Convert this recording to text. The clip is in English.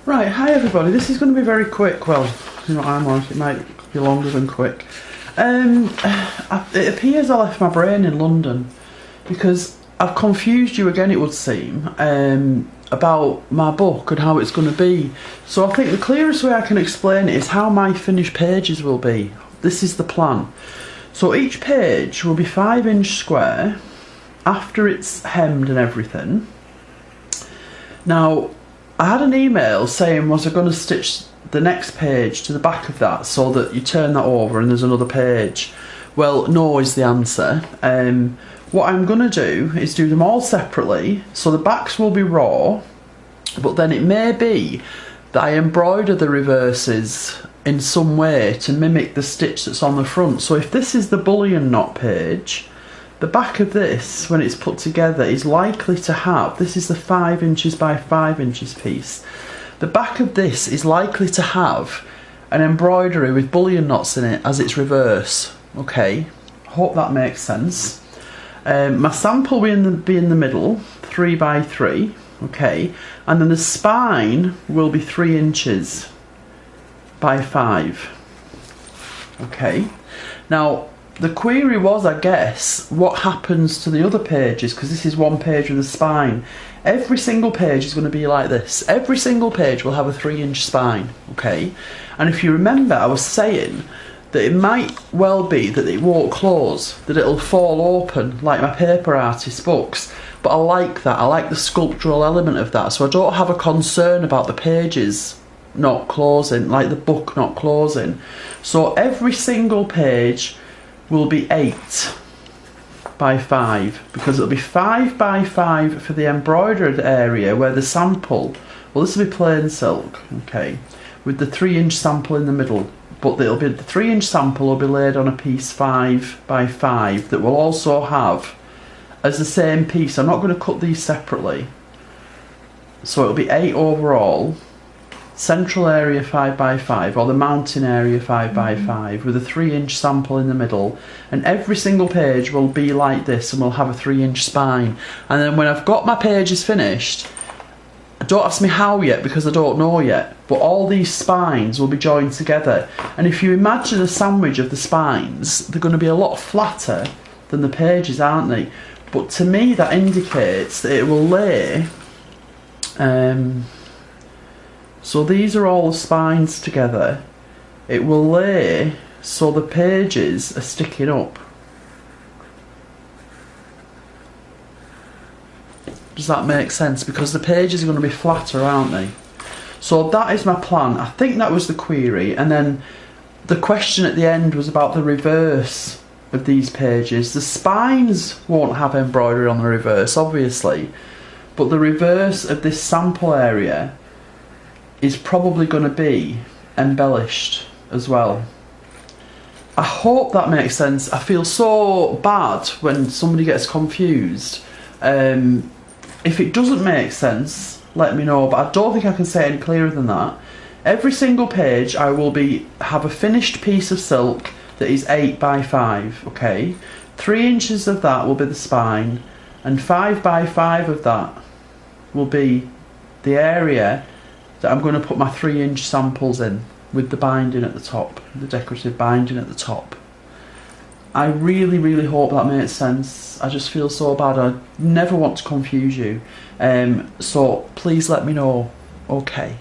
Right, hi everybody, this is going to be very quick. Well, you know what I'm like, it might be longer than quick. It appears I left my brain in London because I've confused you again, it would seem, about my book and how it's going to be. So I think the clearest way I can explain it is how my finished pages will be. This is the plan. So each page will be 5-inch square after it's hemmed and everything. Now, I had an email saying was I going to stitch the next page to the back of that so that you turn that over and there's another page. Well, no is the answer. What I'm going to do is do them all separately, so the backs will be raw, but then it may be that I embroider the reverses in some way to mimic the stitch that's on the front. So if this is the bullion knot page, the back of this, when it's put together, is likely to have, this is the 5 inches by 5 inches piece, the back of this is likely to have an embroidery with bullion knots in it as its reverse. Okay, hope that makes sense. My sample will be in the middle, 3 by 3, okay, and then the spine will be 3 inches by 5, okay. Now, the query was, I guess, what happens to the other pages, because this is one page with a spine. Every single page is going to be like this. Every single page will have a 3-inch spine, okay? And if you remember, I was saying that it might well be that it won't close, that it'll fall open, like my paper artist books. But I like that. I like the sculptural element of that, so I don't have a concern about the pages not closing, like the book not closing. So every single page will be 8 by 5, because it'll be 5 by 5 for the embroidered area where the sample, well, this will be plain silk, okay, with the 3-inch sample in the middle, but it'll be the 3-inch sample will be laid on a piece 5 by 5 that will also have as the same piece. I'm not going to cut these separately, so it'll be 8 overall. Central area 5 by 5, or the mountain area 5 by 5, with a 3-inch sample in the middle, and every single page will be like this and will have a 3-inch spine. And then when I've got my pages finished, don't ask me how yet because I don't know yet, but all these spines will be joined together. And if you imagine a sandwich of the spines, they're going to be a lot flatter than the pages, aren't they? But to me that indicates that it will lay, so these are all the spines together. It will lay so the pages are sticking up. Does that make sense? Because the pages are going to be flatter, aren't they? So that is my plan. I think that was the query. And then the question at the end was about the reverse of these pages. The spines won't have embroidery on the reverse, obviously. But the reverse of this sample area is probably going to be embellished as well. I hope that makes sense. I feel so bad when somebody gets confused. If it doesn't make sense, let me know, but I don't think I can say any clearer than that. Every single page I will have a finished piece of silk that is 8 by 5, okay? 3 inches of that will be the spine, and 5 by 5 of that will be the area that I'm going to put my 3-inch samples in, with the binding at the top, the decorative binding at the top. I really, really hope that makes sense. I just feel so bad. I never want to confuse you. So please let me know. Okay.